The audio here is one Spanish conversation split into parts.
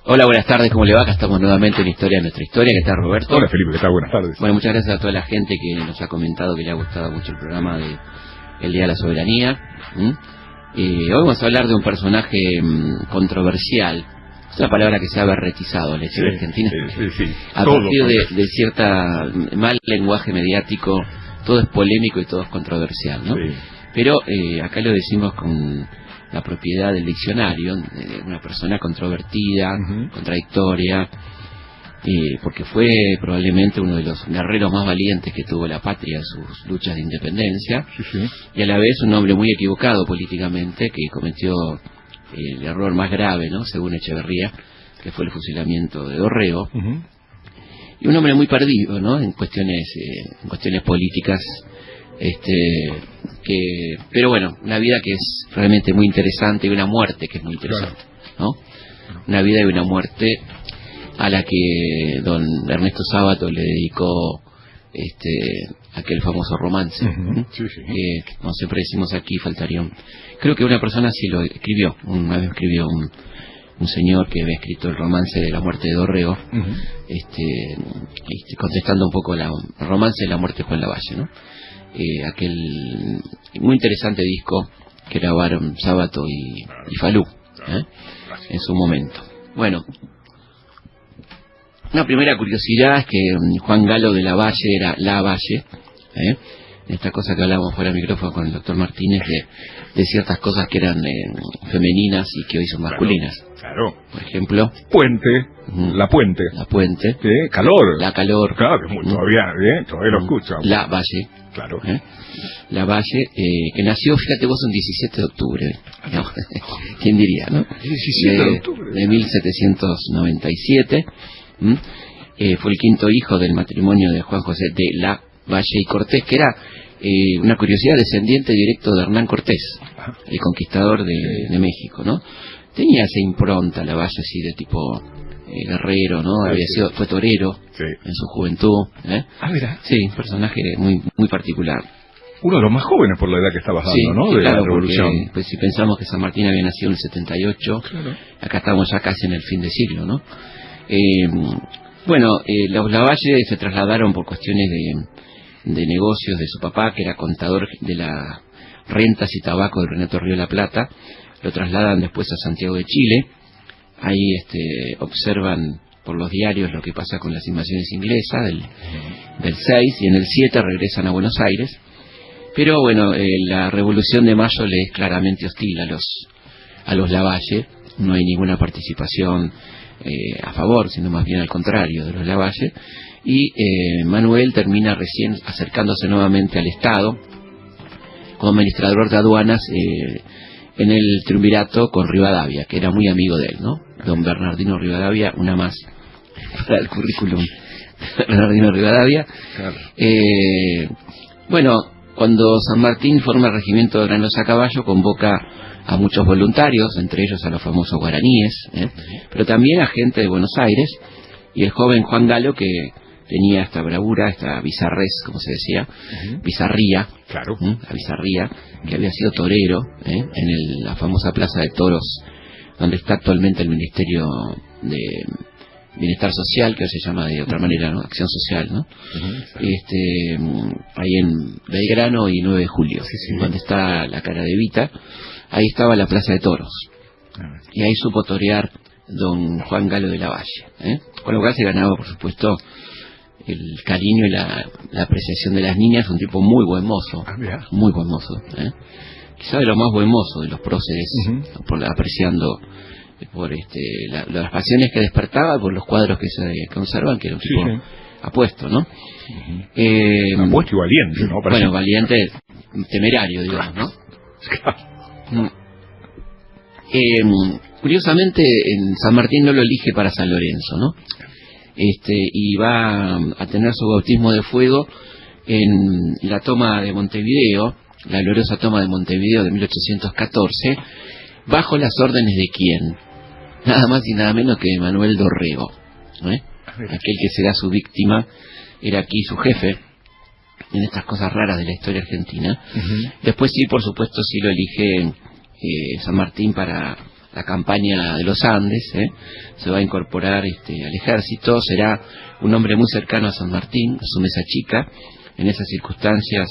Hola, buenas tardes, ¿cómo le va? Acá estamos nuevamente en Historia de Nuestra Historia, que está Roberto. Hola Felipe, ¿qué tal? Buenas tardes. Bueno, muchas gracias a toda la gente que nos ha comentado que le ha gustado mucho el programa de El Día de la Soberanía. Hoy vamos a hablar de un personaje controversial. Es una palabra que se ha berretizado en la historia argentina. Sí. A partir de cierta mal lenguaje mediático, todo es polémico y todo es controversial, ¿no? Sí. Pero acá lo decimos con la propiedad del diccionario, de una persona controvertida, contradictoria, porque fue probablemente uno de los guerreros más valientes que tuvo la patria en sus luchas de independencia, y a la vez un hombre muy equivocado políticamente, que cometió el error más grave, ¿no?, según Echeverría, que fue el fusilamiento de Dorrego, y un hombre muy perdido, ¿no?, en cuestiones políticas, pero bueno, una vida que es realmente muy interesante y una muerte que es muy interesante, ¿no? Una vida y una muerte a la que don Ernesto Sábato le dedicó aquel famoso romance, que como siempre decimos aquí faltaría creo que una persona sí lo escribió, una vez escribió un señor que había escrito el romance de la muerte de Dorrego, contestando un poco el romance de la muerte de Juan Lavalle, ¿no? Aquel muy interesante disco que grabaron Sábato y Falú en su momento. Bueno, una primera curiosidad es que Juan Galo de Lavalle era Lavalle, esta cosa que hablábamos fuera del micrófono con el doctor Martínez, de ciertas cosas que eran femeninas y que hoy son masculinas. Claro. Por ejemplo, Puente, la Puente. La Puente. Calor. La Calor. Claro, que es muy, todavía lo escucho. La Valle. Claro. La Valle, que nació, fíjate vos, un 17 de octubre. ¿Quién diría, no? 17 de octubre. De 1797. Fue el quinto hijo del matrimonio de Juan José de la Valle y Cortés, que era una curiosidad, descendiente directo de Hernán Cortés, el conquistador de México, ¿no? Tenía esa impronta, la Valle, así de tipo guerrero, ¿no? Fue torero en su juventud. Mira. Sí, un personaje muy muy particular. Uno de los más jóvenes por la edad que estabas dando, ¿no? Sí, de claro, la revolución. Porque, pues, si pensamos que San Martín había nacido en el 78, acá estamos ya casi en el fin de siglo, ¿no? Bueno, los Lavalle se trasladaron por cuestiones de negocios de su papá, que era contador de las rentas y tabaco del Renato Río de la Plata. Lo trasladan después a Santiago de Chile. Ahí observan por los diarios lo que pasa con las invasiones inglesas del 6, y en el 7 regresan a Buenos Aires. Pero bueno, la Revolución de Mayo le es claramente hostil a los Lavalle. No hay ninguna participación a favor, sino más bien al contrario de los Lavalle. Y Manuel termina recién acercándose nuevamente al Estado como administrador de aduanas en el triunvirato con Rivadavia, que era muy amigo de él, ¿no? Don Bernardino Rivadavia, una más para el currículum de Bernardino Rivadavia. Bueno, cuando San Martín forma el regimiento de Graneros a Caballo, convoca a muchos voluntarios, entre ellos a los famosos guaraníes, pero también a gente de Buenos Aires, y el joven Juan Galo, que tenía esta bravura, esta bizarrez, como se decía, bizarría, la bizarría, que había sido torero en la famosa Plaza de Toros, donde está actualmente el Ministerio de Bienestar Social, que hoy se llama de otra manera, ¿no? Acción Social, ¿no? Ahí en Belgrano y 9 de Julio, donde está la cara de Evita, ahí estaba la Plaza de Toros, y ahí supo torear don Juan Galo de Lavalle, con lo cual se ganaba, por supuesto, el cariño y la apreciación de las niñas. Un tipo muy buen mozo, muy buen mozo, quizá de lo más buen mozo de los próceres, apreciando por las pasiones que despertaba, por los cuadros que se conservan, que era un tipo apuesto, ¿no? Apuesto y valiente, ¿no? Bueno, valiente, temerario, digamos, ¿no? Curiosamente, en San Martín no lo elige para San Lorenzo, ¿no? Y va a tener su bautismo de fuego en la toma de Montevideo, la gloriosa toma de Montevideo de 1814, bajo las órdenes de quién, nada más y nada menos que de Manuel Dorrego, aquel que será su víctima, era aquí su jefe en estas cosas raras de la historia argentina. Después sí, por supuesto, sí lo elige San Martín para la campaña de los Andes, se va a incorporar al ejército, será un hombre muy cercano a San Martín, a su mesa chica. En esas circunstancias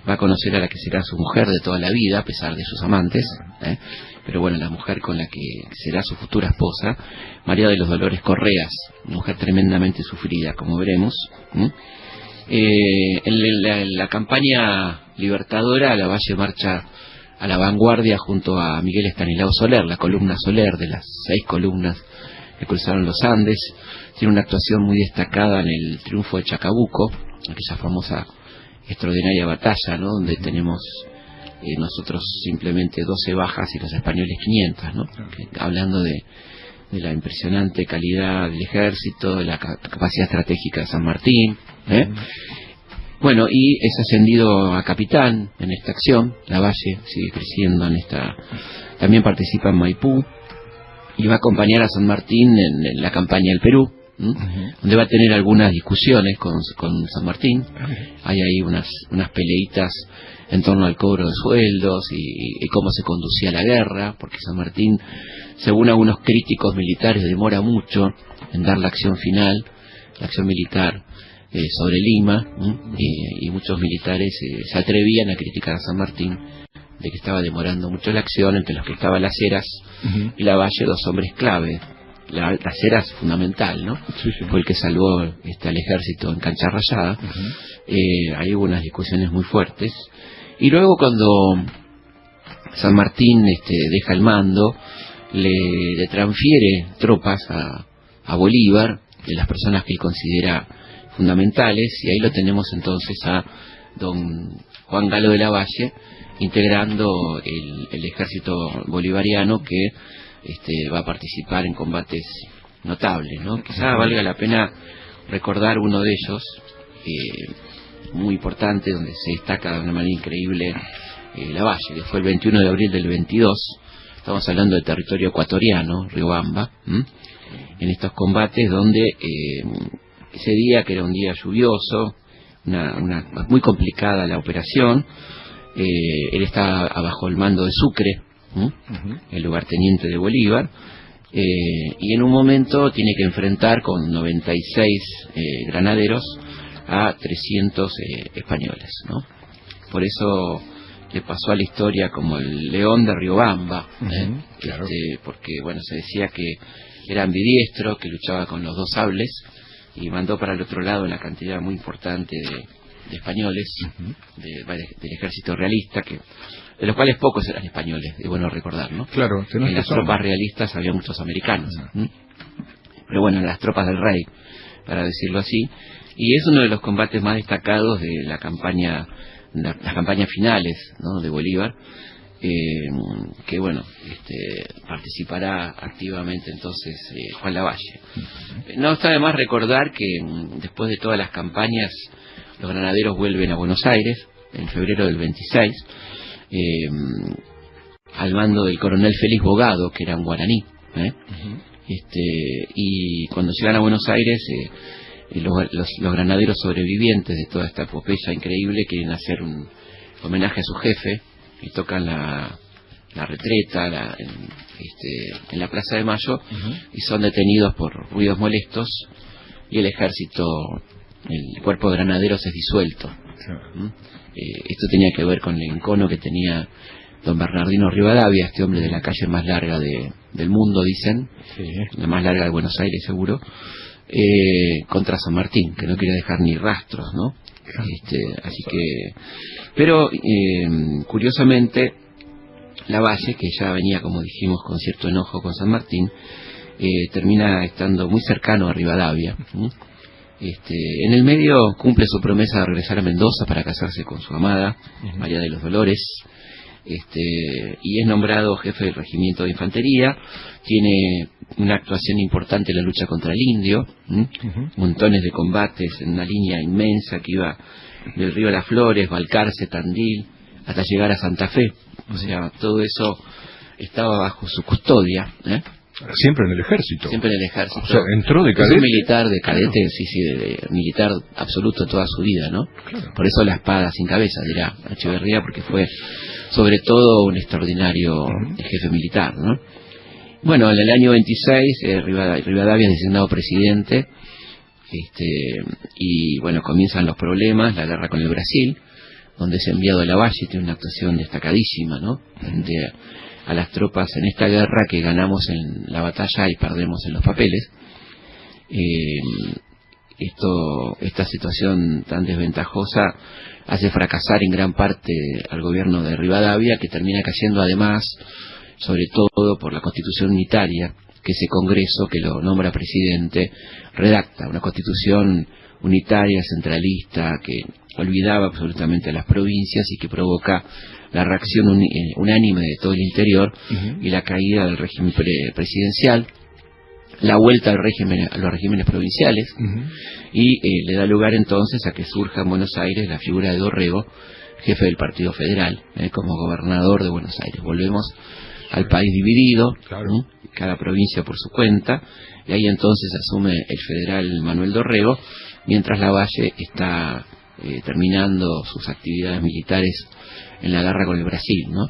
va a conocer a la que será su mujer de toda la vida, a pesar de sus amantes, pero bueno, la mujer con la que será su futura esposa, María de los Dolores Correas, mujer tremendamente sufrida, como veremos. En la campaña libertadora, Lavalle marcha a la vanguardia junto a Miguel Estanislao Soler, la columna Soler de las 6 columnas que cruzaron los Andes. Tiene una actuación muy destacada en el triunfo de Chacabuco, aquella famosa extraordinaria batalla, ¿no?, donde tenemos nosotros simplemente 12 bajas y los españoles 500, ¿no? Hablando de la impresionante calidad del ejército, de la capacidad estratégica de San Martín. Bueno, y es ascendido a capitán en esta acción. Lavalle sigue creciendo en esta. También participa en Maipú y va a acompañar a San Martín en la campaña del Perú, donde va a tener algunas discusiones con San Martín. Hay ahí unas peleitas en torno al cobro de sueldos y cómo se conducía la guerra, porque San Martín, según algunos críticos militares, demora mucho en dar la acción final, la acción militar sobre Lima, y muchos militares se atrevían a criticar a San Martín de que estaba demorando mucho la acción, entre los que estaba Las Heras y Lavalle, 2 hombres clave. Las Heras fundamental, ¿no? Sí. Fue el que salvó al ejército en Cancha Rayada. Ahí hubo unas discusiones muy fuertes. Y luego, cuando San Martín deja el mando, le transfiere tropas a Bolívar, de las personas que él considera fundamentales, y ahí lo tenemos entonces a don Juan Galo de Lavalle integrando el ejército bolivariano, que va a participar en combates notables, ¿no? Quizá valga la pena recordar uno de ellos, muy importante, donde se destaca de una manera increíble Lavalle, que fue el 21 de abril del 22. Estamos hablando del territorio ecuatoriano, Riobamba, en estos combates donde ese día, que era un día lluvioso, muy complicada la operación, él está bajo el mando de Sucre, el lugarteniente de Bolívar, y en un momento tiene que enfrentar con 96 granaderos a 300 españoles, ¿no? Por eso le pasó a la historia como el León de Riobamba, claro. Porque bueno, se decía que era ambidiestro, que luchaba con los 2 sables, y mandó para el otro lado una cantidad muy importante de españoles, del ejército realista, de los cuales pocos eran españoles, es bueno recordar, ¿no? Claro, en las tropas realistas había muchos americanos, pero bueno, en las tropas del rey, para decirlo así, y es uno de los combates más destacados de las campañas finales, ¿no?, de Bolívar, que bueno, participará activamente entonces Juan Lavalle. No está de más recordar que después de todas las campañas, los granaderos vuelven a Buenos Aires en febrero del 26, al mando del coronel Félix Bogado, que era un guaraní, y cuando llegan a Buenos Aires, los granaderos sobrevivientes de toda esta epopeya increíble quieren hacer un homenaje a su jefe y tocan la retreta en la Plaza de Mayo, y son detenidos por ruidos molestos, y el ejército, el cuerpo de granaderos es disuelto. Esto tenía que ver con el encono que tenía don Bernardino Rivadavia, este hombre de la calle más larga del mundo, dicen, la más larga de Buenos Aires seguro, contra San Martín, que no quería dejar ni rastros, ¿no? Así que, pero curiosamente, Lavalle, que ya venía, como dijimos, con cierto enojo con San Martín, termina estando muy cercano a Rivadavia. En el medio cumple su promesa de regresar a Mendoza para casarse con su amada, María de los Dolores, y es nombrado jefe del regimiento de infantería. Tiene una actuación importante en la lucha contra el indio, montones de combates en una línea inmensa que iba del río Las Flores, Balcarce, Tandil, hasta llegar a Santa Fe. O sea, todo eso estaba bajo su custodia, Siempre en el ejército. Siempre en el ejército. O sea, entró de cadete. Es un militar de cadete, de militar absoluto toda su vida, ¿no? Claro. Por eso la espada sin cabeza, dirá Echeverría, porque fue sobre todo un extraordinario jefe militar, ¿no? Bueno, en el año 26 Rivadavia es designado presidente, y bueno, comienzan los problemas, la guerra con el Brasil, donde es enviado de Lavalle, tiene una actuación destacadísima, ¿no? Frente a las tropas en esta guerra que ganamos en la batalla y perdemos en los papeles. Esta situación tan desventajosa hace fracasar en gran parte al gobierno de Rivadavia, que termina cayendo además, sobre todo por la Constitución unitaria, que ese Congreso que lo nombra presidente redacta, una Constitución unitaria, centralista, que olvidaba absolutamente a las provincias y que provoca la reacción unánime de todo el interior y la caída del régimen presidencial, la vuelta a los regímenes provinciales, y le da lugar entonces a que surja en Buenos Aires la figura de Dorrego, jefe del Partido Federal, como gobernador de Buenos Aires. Volvemos al país dividido, claro. Cada provincia por su cuenta, y ahí entonces asume el federal Manuel Dorrego, mientras Lavalle está terminando sus actividades militares en la guerra con el Brasil, ¿no?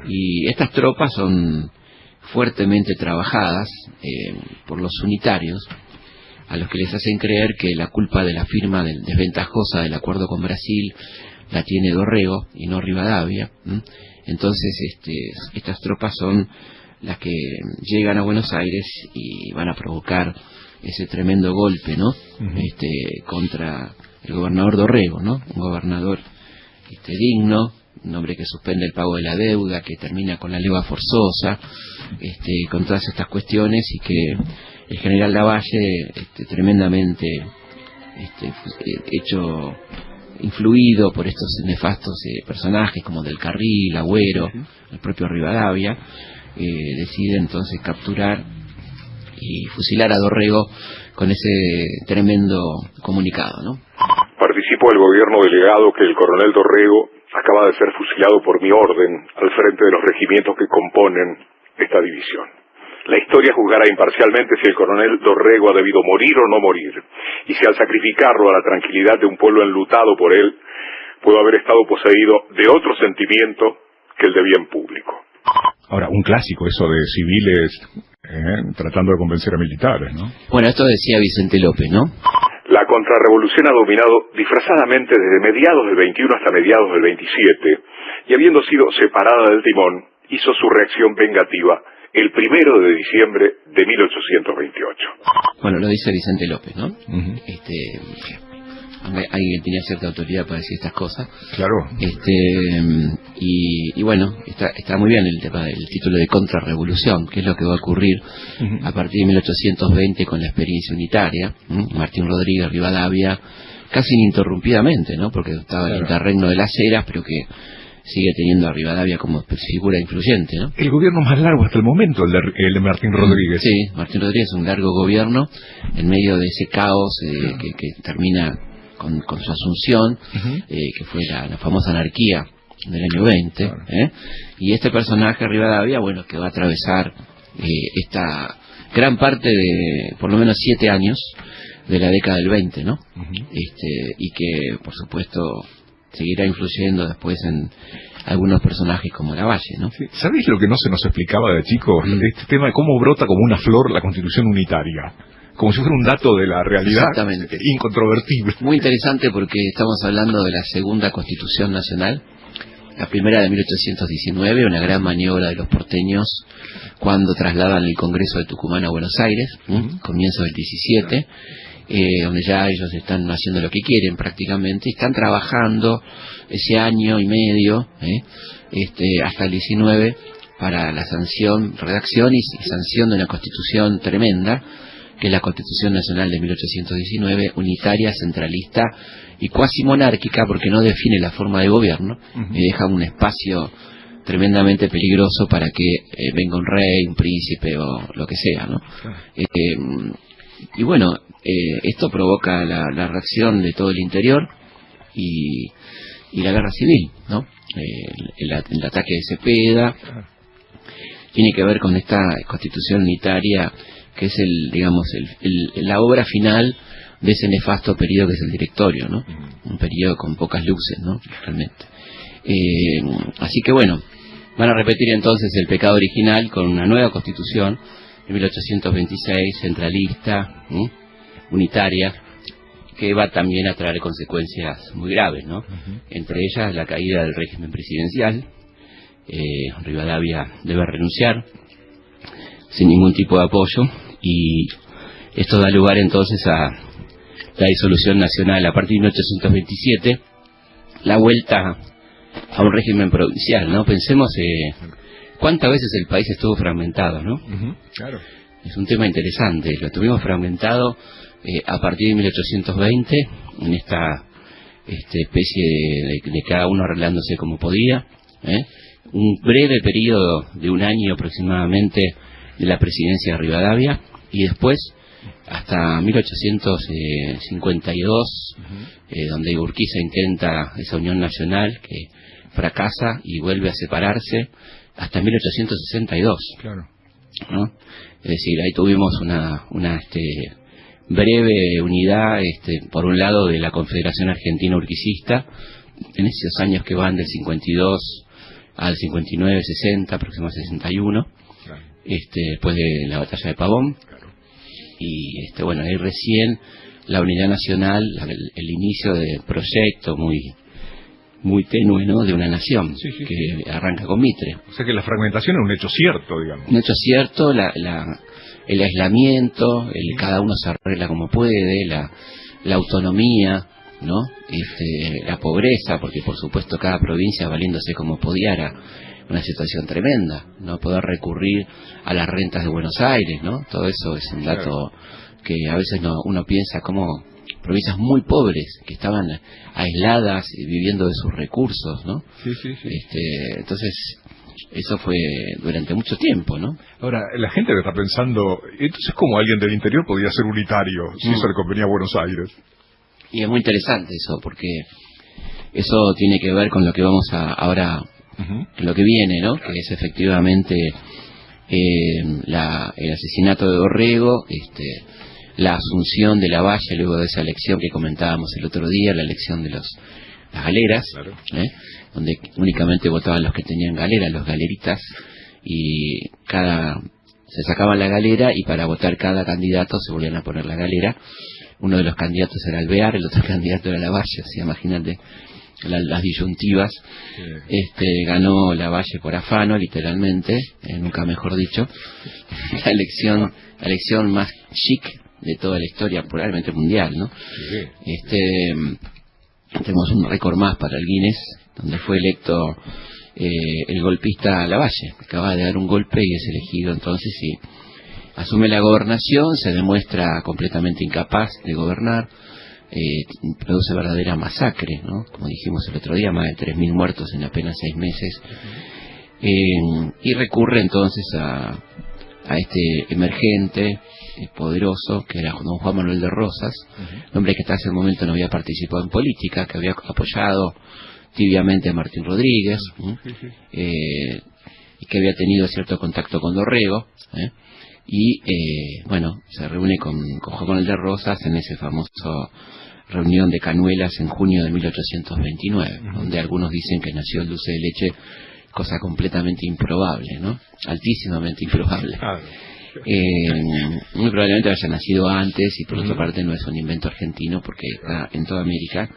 Y estas tropas son fuertemente trabajadas por los unitarios, a los que les hacen creer que la culpa de la firma desventajosa del acuerdo con Brasil la tiene Dorrego y no Rivadavia. Entonces estas tropas son las que llegan a Buenos Aires y van a provocar ese tremendo golpe, ¿no? Contra el gobernador Dorrego, ¿no? Un gobernador digno, un hombre que suspende el pago de la deuda, que termina con la leva forzosa, con todas estas cuestiones, y que el general Lavalle, tremendamente influido por estos nefastos personajes como Del Carril, Agüero, el propio Rivadavia, decide entonces capturar y fusilar a Dorrego con ese tremendo comunicado, ¿no? Participó el gobierno delegado que el coronel Dorrego acaba de ser fusilado por mi orden al frente de los regimientos que componen esta división. La historia juzgará imparcialmente si el coronel Dorrego ha debido morir o no morir, y si al sacrificarlo a la tranquilidad de un pueblo enlutado por él, pudo haber estado poseído de otro sentimiento que el de bien público. Ahora, un clásico eso de civiles tratando de convencer a militares, ¿no? Bueno, esto decía Vicente López, ¿no? La contrarrevolución ha dominado disfrazadamente desde mediados del 21 hasta mediados del 27, y habiendo sido separada del timón, hizo su reacción vengativa el 1 de diciembre de 1828. Bueno, lo dice Vicente López, ¿no? Alguien tenía cierta autoridad para decir estas cosas. Claro. Y bueno, está muy bien el tema del título de contrarrevolución, que es lo que va a ocurrir a partir de 1820 con la experiencia unitaria. Martín Rodríguez, Rivadavia, casi ininterrumpidamente, ¿no? Porque estaba en el interregno de las Heras, pero que sigue teniendo a Rivadavia como figura influyente, ¿no? El gobierno más largo hasta el momento, el de Martín Rodríguez. Sí, Martín Rodríguez es un largo gobierno en medio de ese caos que termina con su asunción, que fue la famosa anarquía del año 20, y este personaje Rivadavia, bueno, que va a atravesar esta gran parte de por lo menos 7 años de la década del 20, ¿no? Y que por supuesto seguirá influyendo después en algunos personajes como Lavalle, ¿no? Sí. ¿Sabéis lo que no se nos explicaba de chicos? Este tema de cómo brota como una flor la Constitución unitaria, como si fuera un dato de la realidad incontrovertible. Muy interesante, porque estamos hablando de la segunda Constitución Nacional, la primera de 1819, una gran maniobra de los porteños cuando trasladan el Congreso de Tucumán a Buenos Aires, comienzo del 17, donde ya ellos están haciendo lo que quieren prácticamente, están trabajando ese año y medio, hasta el 19, para la redacción y sanción de una constitución tremenda, que es la Constitución Nacional de 1819, unitaria, centralista y cuasi monárquica, porque no define la forma de gobierno, y deja un espacio tremendamente peligroso para que venga un rey, un príncipe o lo que sea, ¿no? Y bueno, esto provoca la reacción de todo el interior y la guerra civil, ¿no? El ataque de Cepeda tiene que ver con esta Constitución unitaria, que es la obra final de ese nefasto periodo que es el Directorio, ¿no? Un periodo con pocas luces, ¿no? Realmente. Así que bueno, Van a repetir entonces el pecado original con una nueva constitución de 1826, centralista, unitaria, que va también a traer consecuencias muy graves, ¿no? Entre ellas la caída del régimen presidencial. Rivadavia debe renunciar sin ningún tipo de apoyo, y esto da lugar entonces a la disolución nacional a partir de 1827, la vuelta a un régimen provincial, ¿no? Pensemos cuántas veces el país estuvo fragmentado, ¿no? Claro. Es un tema interesante. Lo tuvimos fragmentado a partir de 1820, en esta especie de cada uno arreglándose como podía, un breve periodo de un año aproximadamente de la presidencia de Rivadavia, y después hasta 1852, donde Urquiza intenta esa unión nacional que fracasa y vuelve a separarse, hasta 1862. Claro. ¿No? Es decir, ahí tuvimos una breve unidad, por un lado, de la Confederación Argentina Urquicista, en esos años que van del 52 al 59, 60, próximo a 61, claro. Después de la batalla de Pavón, claro. Y bueno, ahí recién la unidad nacional, el inicio del proyecto muy tenue, ¿no?, de una nación, sí, que arranca con Mitre. O sea que la fragmentación es un hecho cierto, digamos. Un hecho cierto, el aislamiento, cada uno se arregla como puede, la autonomía, ¿no? La pobreza, porque por supuesto cada provincia valiéndose como podía, era una situación tremenda, no poder recurrir a las rentas de Buenos Aires, ¿no? Todo eso es un dato que a veces uno piensa como provincias muy pobres que estaban aisladas y viviendo de sus recursos, ¿no? Sí. Entonces eso fue durante mucho tiempo, ¿no? Ahora, la gente que está pensando, entonces ¿cómo alguien del interior podía ser unitario si eso le convenía a Buenos Aires? Y es muy interesante eso, porque eso tiene que ver con lo que vamos ahora, lo que viene, ¿no? Que es efectivamente el asesinato de Dorrego, la asunción de Lavalle luego de esa elección que comentábamos el otro día, la elección de las galeras, claro. Donde únicamente votaban los que tenían galera, los galeritas, y se sacaban la galera, y para votar cada candidato se volvían a poner la galera. Uno de los candidatos era Alvear, el otro candidato era Lavalle, o sea, imagínate las disyuntivas. Sí. Ganó Lavalle por afano, literalmente, nunca mejor dicho, la elección más chic de toda la historia, probablemente mundial, ¿no? Sí. Tenemos un récord más para el Guinness, donde fue electo el golpista Lavalle. Acaba de dar un golpe y es elegido entonces, y asume la gobernación, se demuestra completamente incapaz de gobernar, produce verdadera masacre, ¿no? Como dijimos el otro día, más de 3.000 muertos en apenas 6 meses, y recurre entonces a este emergente poderoso, que era don Juan Manuel de Rosas, hombre que hasta ese momento no había participado en política, que había apoyado tibiamente a Martín Rodríguez, y que había tenido cierto contacto con Dorrego, y bueno, se reúne con Juan Manuel de Rosas en ese famoso reunión de Canuelas en junio de 1829, donde algunos dicen que nació el dulce de leche, cosa completamente improbable, ¿no? Altísimamente improbable. Muy probablemente haya nacido antes, y por otra parte no es un invento argentino, porque está en toda América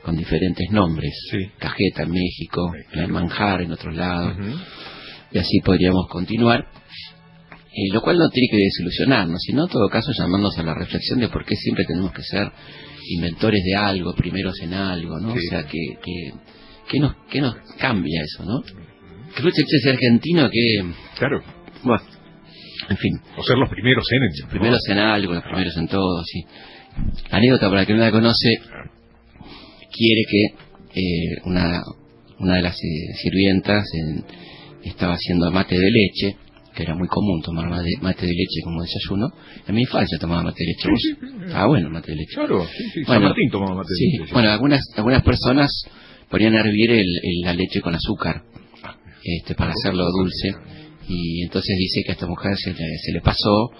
con diferentes nombres. Cajeta en México, Manjar en otros lados, y así podríamos continuar. Lo cual no tiene que desilusionarnos, sino en todo caso llamarnos a la reflexión de por qué siempre tenemos que ser inventores de algo, primeros en algo, ¿no? O sea, ¿qué nos cambia eso, no? Que usted sea argentino, que... Claro. Bueno, en fin. O ser los primeros en ello. Los primeros en algo, los primeros en todo, sí. Anécdota para el que no la conoce, quiere que una de las sirvientas estaba haciendo mate de leche, que era muy común tomar mate de leche como desayuno. En mi infancia tomaba mate de leche. Bueno, mate de leche. Claro, sí. Bueno, San Martín tomaba mate de leche. Bueno, algunas personas ponían a hervir la leche con azúcar, para hacerlo dulce. Y entonces dice que a esta mujer se le pasó,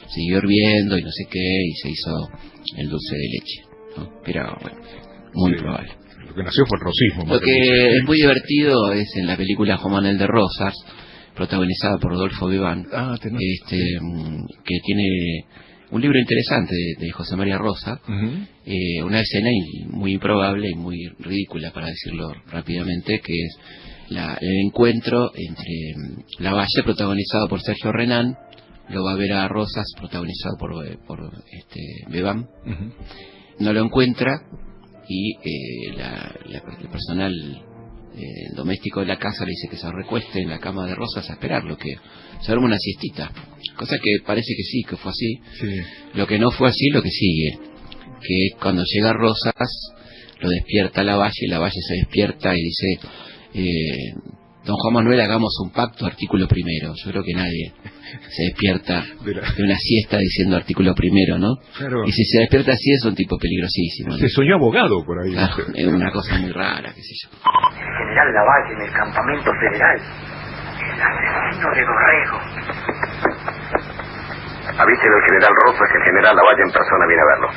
siguió hirviendo y no sé qué, y se hizo el dulce de leche, ¿no? Pero bueno, muy probable. Lo que nació fue el rosismo. Lo que es muy divertido es en la película Juan Manuel de Rosas, protagonizada por Rodolfo Bebán, que tiene un libro interesante de José María Rosa, una escena muy improbable y muy ridícula, para decirlo rápidamente, que es el encuentro entre Lavalle, protagonizado por Sergio Renán, lo va a ver a Rosas, protagonizado por Bebán, no lo encuentra y el personal doméstico de la casa le dice que se recueste en la cama de Rosas a esperarlo, que se duerme una siestita, cosa que parece que sí, que fue así. Lo que no fue así, lo que sigue, que es cuando llega Rosas, lo despierta Lavalle, y Lavalle se despierta y dice, don Juan Manuel, hagamos un pacto, artículo primero. Yo creo que nadie se despierta de una siesta diciendo artículo primero, ¿no? Claro. Y si se despierta así es un tipo peligrosísimo, ¿no? Se soñó abogado por ahí. Claro, es una cosa muy rara, qué sé yo. El general Lavalle en el campamento federal, el asesino de Dorrego. Avísele al general Rosas que el general Lavalle en persona viene a verlo.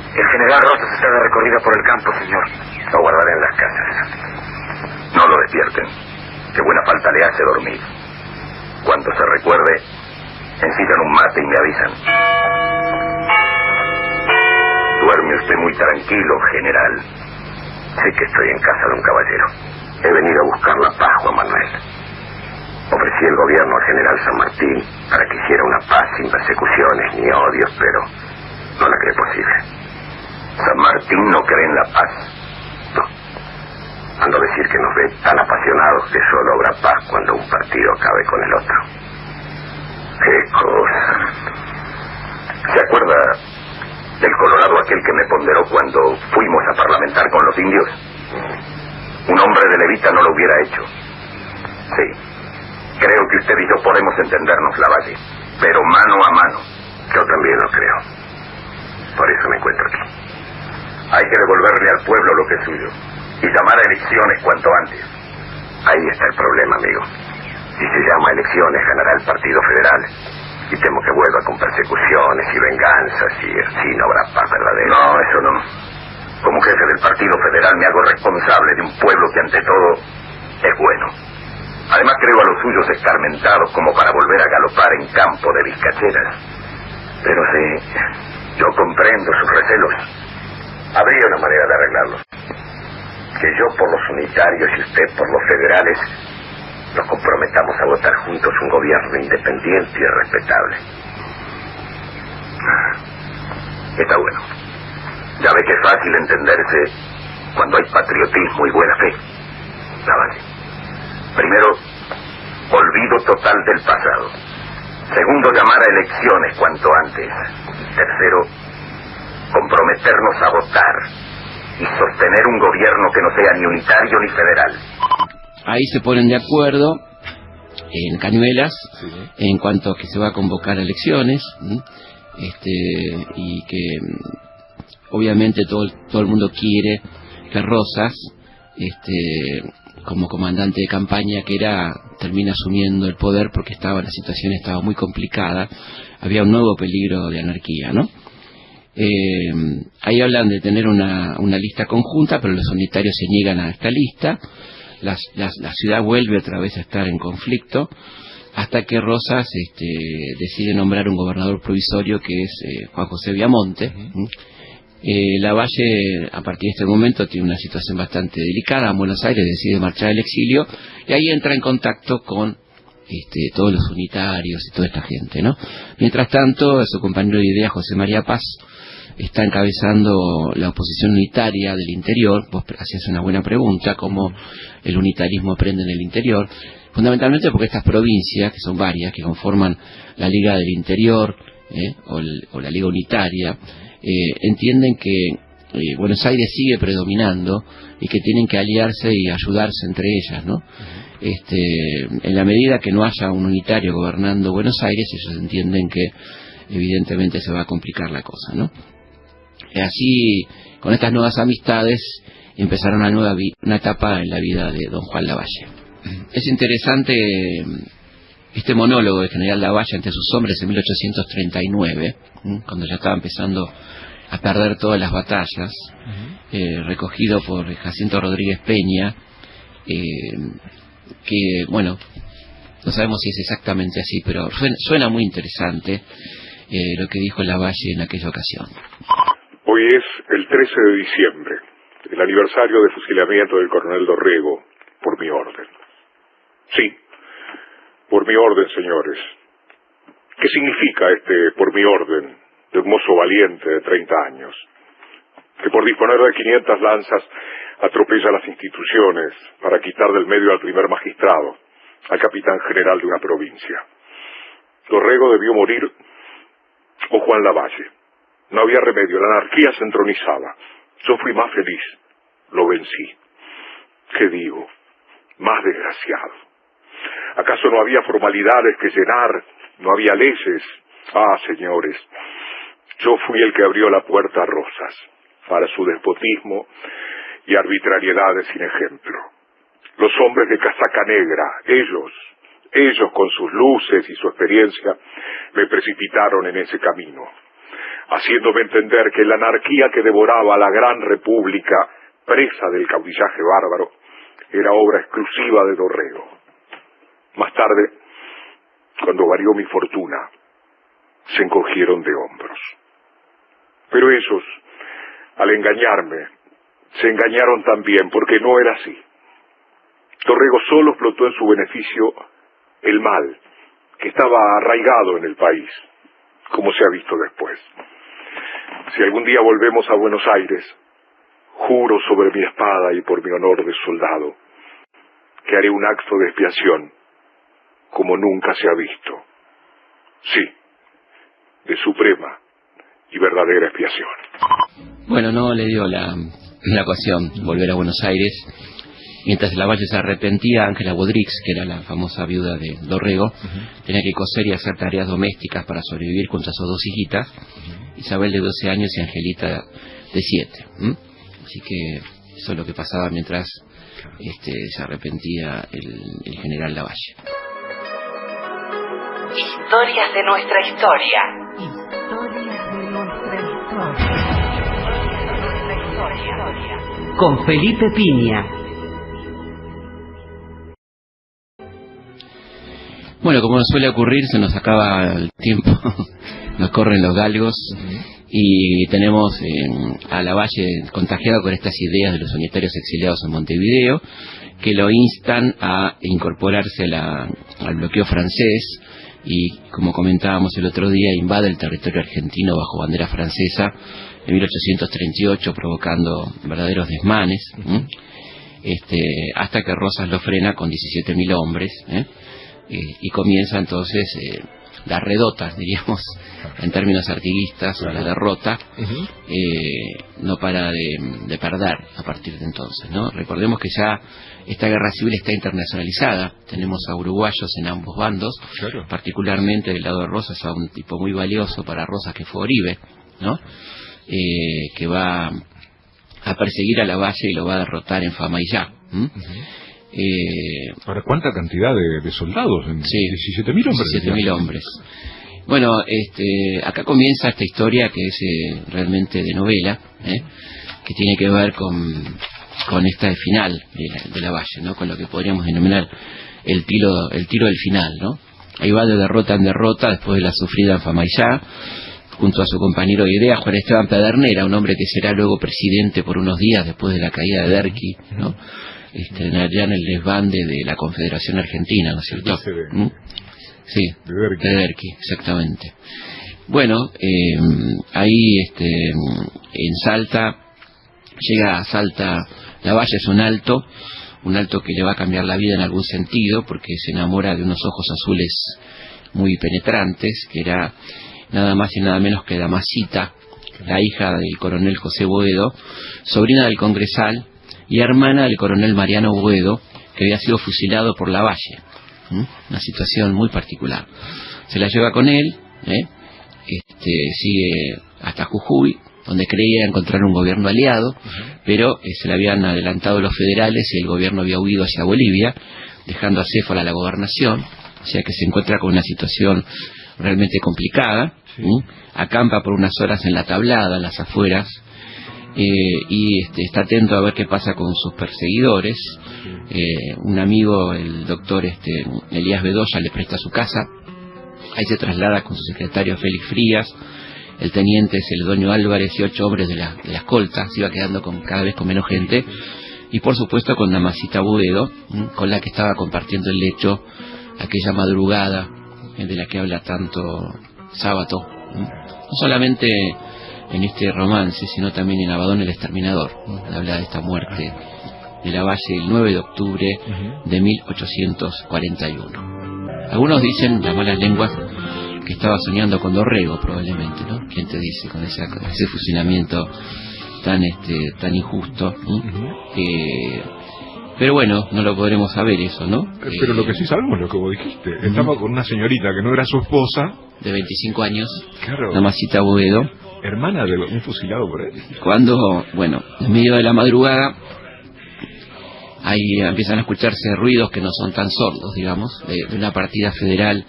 El general Rosas está de recorrida por el campo, señor. Lo guardaré en las casas. No lo despierten, que buena falta le hace dormir. Cuando se recuerde, encitan un mate y me avisan. Duerme usted muy tranquilo, general. Sé que estoy en casa de un caballero. He venido a buscar la paz, Juan Manuel. Ofrecí el gobierno al general San Martín para que hiciera una paz sin persecuciones ni odios, pero no la cree posible. San Martín no cree en la paz. No. Ando a decir que nos ve tan apasionados que solo habrá paz cuando un partido acabe con el otro. ¡Qué cosa! ¿Se acuerda del colorado aquel que me ponderó cuando fuimos a parlamentar con los indios? Un hombre de levita no lo hubiera hecho. Sí. Creo que usted y yo podemos entendernos, Lavalle, pero mano a mano. Yo también lo creo. Por eso me encuentro aquí. Hay que devolverle al pueblo lo que es suyo y llamar a elecciones cuanto antes. Ahí está el problema, amigo. Si se llama elecciones, ganará el Partido Federal. Y temo que vuelva con persecuciones y venganzas y así no habrá paz verdadera. No, eso no. Como jefe del Partido Federal me hago responsable de un pueblo que ante todo es bueno. Además creo a los suyos escarmentados como para volver a galopar en campo de vizcacheras. Pero sí, yo comprendo sus recelos. Habría una manera de arreglarlos. Que yo por los unitarios y usted por los federales nos comprometamos a votar juntos un gobierno independiente y respetable. Está bueno. Ya ve que es fácil entenderse cuando hay patriotismo y buena fe. Lavalle. Primero, olvido total del pasado. Segundo, llamar a elecciones cuanto antes. Tercero, comprometernos a votar y sostener un gobierno que no sea ni unitario ni federal. Ahí se ponen de acuerdo en Cañuelas en cuanto a que se va a convocar a elecciones, y que obviamente todo el mundo quiere que Rosas, como comandante de campaña que era, termina asumiendo el poder porque la situación estaba muy complicada, había un nuevo peligro de anarquía, ¿no? Ahí hablan de tener una lista conjunta, pero los unitarios se niegan a esta lista. La ciudad vuelve otra vez a estar en conflicto hasta que Rosas decide nombrar un gobernador provisorio que es Juan José Viamonte. Lavalle a partir de este momento tiene una situación bastante delicada. En Buenos Aires decide marchar al exilio y ahí entra en contacto con todos los unitarios y toda esta gente, ¿no? Mientras tanto, su compañero de idea, José María Paz, está encabezando la oposición unitaria del interior. Vos hacías una buena pregunta, cómo el unitarismo aprende en el interior, fundamentalmente porque estas provincias, que son varias, que conforman la Liga del Interior o la Liga Unitaria, entienden que Buenos Aires sigue predominando y que tienen que aliarse y ayudarse entre ellas, ¿no? En la medida que no haya un unitario gobernando Buenos Aires, ellos entienden que evidentemente se va a complicar la cosa, ¿no? Así, con estas nuevas amistades, empezaron una etapa en la vida de don Juan Lavalle. Es interesante este monólogo del general Lavalle ante sus hombres en 1839, cuando ya estaba empezando a perder todas las batallas, recogido por Jacinto Rodríguez Peña, que, bueno, no sabemos si es exactamente así, pero suena muy interesante lo que dijo Lavalle en aquella ocasión. Hoy es el 13 de diciembre, el aniversario de fusilamiento del coronel Dorrego, por mi orden. Sí, por mi orden, señores. ¿Qué significa este por mi orden de un mozo valiente de 30 años, que por disponer de 500 lanzas atropella las instituciones para quitar del medio al primer magistrado, al capitán general de una provincia? Dorrego debió morir o Juan Lavalle. No había remedio, la anarquía se entronizaba. Yo fui más feliz, lo vencí. ¿Qué digo? Más desgraciado. ¿Acaso no había formalidades que llenar? ¿No había leyes? Ah, señores, yo fui el que abrió la puerta a Rosas para su despotismo y arbitrariedades sin ejemplo. Los hombres de casaca negra, ellos con sus luces y su experiencia, me precipitaron en ese camino, haciéndome entender que la anarquía que devoraba a la gran república, presa del caudillaje bárbaro, era obra exclusiva de Dorrego. Más tarde, cuando varió mi fortuna, se encogieron de hombros. Pero ellos, al engañarme, se engañaron también, porque no era así. Dorrego solo explotó en su beneficio el mal que estaba arraigado en el país, como se ha visto después. Si algún día volvemos a Buenos Aires, juro sobre mi espada y por mi honor de soldado, que haré un acto de expiación como nunca se ha visto. Sí, de suprema y verdadera expiación. Bueno, no le dio la ocasión volver a Buenos Aires. Mientras Lavalle se arrepentía, Ángela Bodrix, que era la famosa viuda de Dorrego, tenía que coser y hacer tareas domésticas para sobrevivir junto a sus dos hijitas, Isabel de 12 años y Angelita de 7. Así que eso es lo que pasaba mientras se arrepentía el general Lavalle. Historias de nuestra historia. Historias de nuestra historia. Con Felipe Piña. Bueno, como nos suele ocurrir, se nos acaba el tiempo, nos corren los galgos y tenemos a Lavalle contagiado con estas ideas de los unitarios exiliados en Montevideo, que lo instan a incorporarse al bloqueo francés y, como comentábamos el otro día, invade el territorio argentino bajo bandera francesa en 1838, provocando verdaderos desmanes, hasta que Rosas lo frena con 17.000 hombres, y comienza entonces la redota, diríamos, en términos artiguistas, la derrota. No para de perder a partir de entonces, ¿no? Recordemos que ya esta guerra civil está internacionalizada, tenemos a uruguayos en ambos bandos, claro. Particularmente del lado de Rosas a un tipo muy valioso para Rosas, que fue Oribe, ¿no? Que va a perseguir a Lavalle y lo va a derrotar en Famaillá. Ahora, ¿cuánta cantidad de soldados? Sí, 17.000 hombres. 17.000 hombres. Bueno, acá comienza esta historia que es realmente de novela, que tiene que ver con esta final de Lavalle, ¿no? Con lo que podríamos denominar el tiro del final, ¿no? Ahí va de derrota en derrota después de la sufrida en Famaillá, junto a su compañero de idea, Juan Esteban Pedernera, un hombre que será luego presidente por unos días después de la caída de Derqui, ¿no? Ya en el desbande de la Confederación Argentina, ¿no es cierto? Sí, de Derqui, exactamente. Bueno, ahí en Salta, llega a Salta, Lavalle es un alto que le va a cambiar la vida en algún sentido, porque se enamora de unos ojos azules muy penetrantes, que era nada más y nada menos que Damasita, la hija del coronel José Boedo, sobrina del congresal y hermana del coronel Mariano Boedo, que había sido fusilado por Lavalle. Una situación muy particular. Se la lleva con él, sigue hasta Jujuy, donde creía encontrar un gobierno aliado, pero se le habían adelantado los federales y el gobierno había huido hacia Bolivia, dejando a Céfala la gobernación, o sea que se encuentra con una situación realmente complicada. Sí. Acampa por unas horas en la tablada, en las afueras, y está atento a ver qué pasa con sus perseguidores. Un amigo, el doctor Elías Bedoya, le presta su casa. Ahí se traslada con su secretario Félix Frías, el teniente Celedonio Álvarez y 8 hombres de la escolta. Se iba quedando cada vez con menos gente, y por supuesto con Damasita Bovedo, con la que estaba compartiendo el lecho aquella madrugada de la que habla tanto Sábato, no solamente en este romance, sino también en Abadón el Exterminador. Habla de esta muerte de Lavalle el 9 de octubre de 1841. Algunos dicen, las malas lenguas, que estaba soñando con Dorrego, probablemente, ¿no? ¿Quién te dice con ese fusilamiento tan injusto? Pero bueno, no lo podremos saber eso, ¿no? Pero lo que sí sabemos, lo que vos dijiste, estaba con una señorita que no era su esposa, de 25 años, claro, Damasita Bovedo, hermana de un fusilado por él. Cuando, bueno, en medio de la madrugada, ahí empiezan a escucharse ruidos que no son tan sordos, digamos, de una partida federal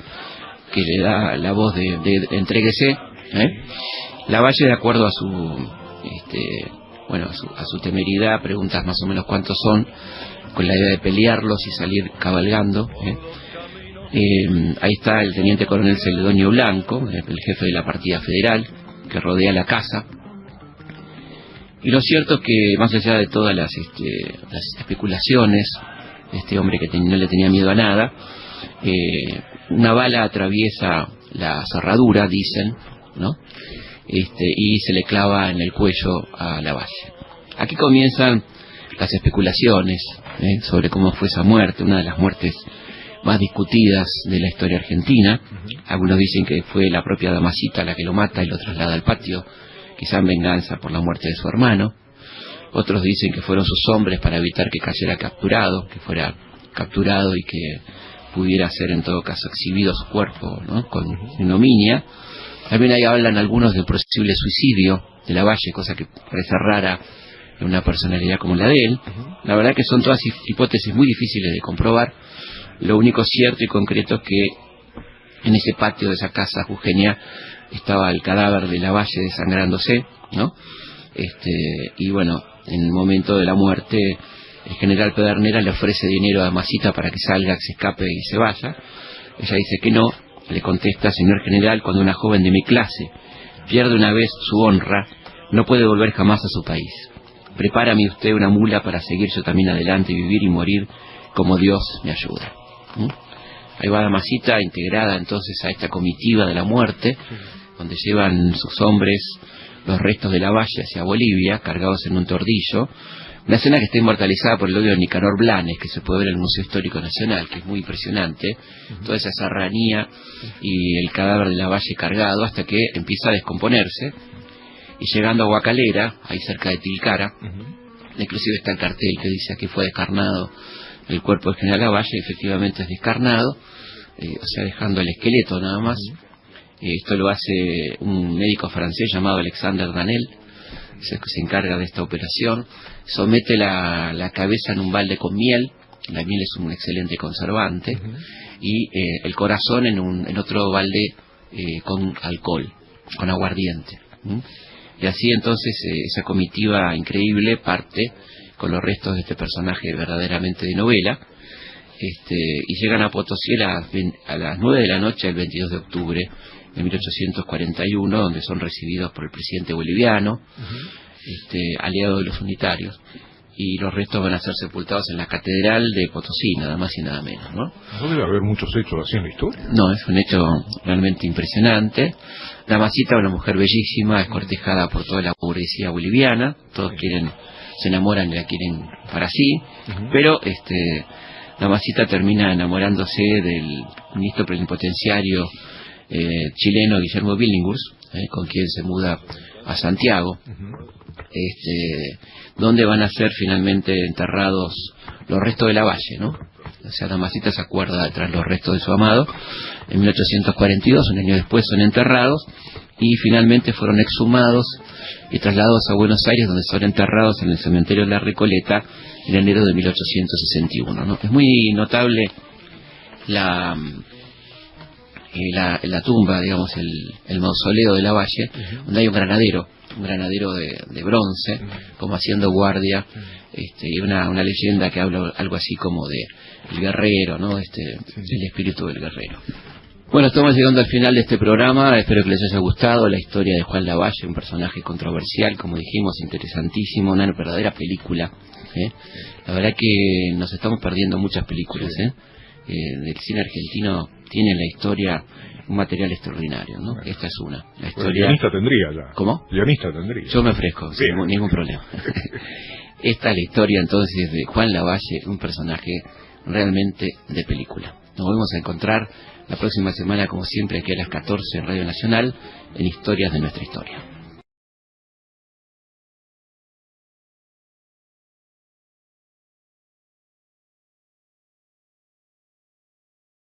que le da la voz de entréguese. Lavalle, de acuerdo a su temeridad, preguntas más o menos cuántos son, con la idea de pelearlos y salir cabalgando. Ahí está el teniente coronel Celedonio Blanco, el jefe de la partida federal, que rodea la casa. Y lo cierto es que, más allá de todas las especulaciones, este hombre que no le tenía miedo a nada, una bala atraviesa la cerradura, dicen, ¿no? Y se le clava en el cuello a Lavalle. Aquí comienzan las especulaciones sobre cómo fue esa muerte, una de las muertes más discutidas de la historia argentina. Algunos dicen que fue la propia Damasita la que lo mata y lo traslada al patio, quizá en venganza por la muerte de su hermano. Otros dicen que fueron sus hombres para evitar que cayera capturado, que fuera capturado y que pudiera ser en todo caso exhibido su cuerpo, ¿no?, con ignominia. También ahí hablan algunos de un posible suicidio de Lavalle, cosa que parece rara en una personalidad como la de él. La verdad que son todas hipótesis muy difíciles de comprobar. Lo único cierto y concreto es que en ese patio de esa casa jujeña estaba el cadáver de Lavalle desangrándose, ¿no? Y bueno, en el momento de la muerte, el general Pedernera le ofrece dinero a Damasita para que salga, que se escape y se vaya. Ella dice que no. Le contesta: señor general, cuando una joven de mi clase pierde una vez su honra, no puede volver jamás a su país. Prepárame usted una mula para seguir yo también adelante y vivir y morir como Dios me ayuda. Ahí va Damasita, integrada entonces a esta comitiva de la muerte, donde llevan sus hombres los restos de Lavalle hacia Bolivia, cargados en un tordillo. Una escena que está inmortalizada por el óleo de Nicanor Blanes, que se puede ver en el Museo Histórico Nacional, que es muy impresionante. Toda esa serranía y el cadáver de Lavalle cargado, hasta que empieza a descomponerse. Y llegando a Guacalera, ahí cerca de Tilcara, inclusive está el cartel que dice: aquí fue descarnado el cuerpo del general Lavalle. Y efectivamente es descarnado, o sea, dejando el esqueleto nada más. Esto lo hace un médico francés llamado Alexander Danel, se encarga de esta operación. Somete la cabeza en un balde con miel. La miel es un excelente conservante. Y el corazón en otro balde con alcohol, con aguardiente. Y así entonces esa comitiva increíble parte con los restos de este personaje verdaderamente de novela, y llegan a Potosí a las 9 de la noche del 22 de octubre de 1841, donde son recibidos por el presidente boliviano, aliado de los unitarios, y los restos van a ser sepultados en la catedral de Potosí, nada más y nada menos, ¿no? ¿No debe haber muchos hechos así en la historia? No, es un hecho realmente impresionante. Damasita, una mujer bellísima, es cortejada por toda la burguesía boliviana, todos se enamoran y la quieren para sí, pero Damasita termina enamorándose del ministro plenipotenciario chileno Guillermo Billinghurst, con quien se muda a Santiago, donde van a ser finalmente enterrados los restos de Lavalle, ¿no? O sea, Damasita se acuerda de traer los restos de su amado. En 1842, un año después, son enterrados y finalmente fueron exhumados y trasladados a Buenos Aires, donde son enterrados en el cementerio de la Recoleta en enero de 1861, ¿no? Es muy notable la tumba, digamos, el mausoleo de Lavalle, donde hay un granadero de bronce, como haciendo guardia, y una leyenda que habla algo así como de el guerrero, ¿no? El espíritu del guerrero. Bueno, estamos llegando al final de este programa. Espero que les haya gustado la historia de Juan Lavalle, un personaje controversial, como dijimos, interesantísimo, una verdadera película. La verdad que nos estamos perdiendo muchas películas. Del cine argentino tiene en la historia un material extraordinario, ¿no? Bueno. Esta es una. La historia... Guionista tendría ya. ¿Cómo? Guionista tendría. Yo me ofrezco, sin ningún problema. Esta es la historia entonces de Juan Lavalle, un personaje realmente de película. Nos volvemos a encontrar la próxima semana, como siempre, aquí a las 14 en Radio Nacional, en Historias de Nuestra Historia.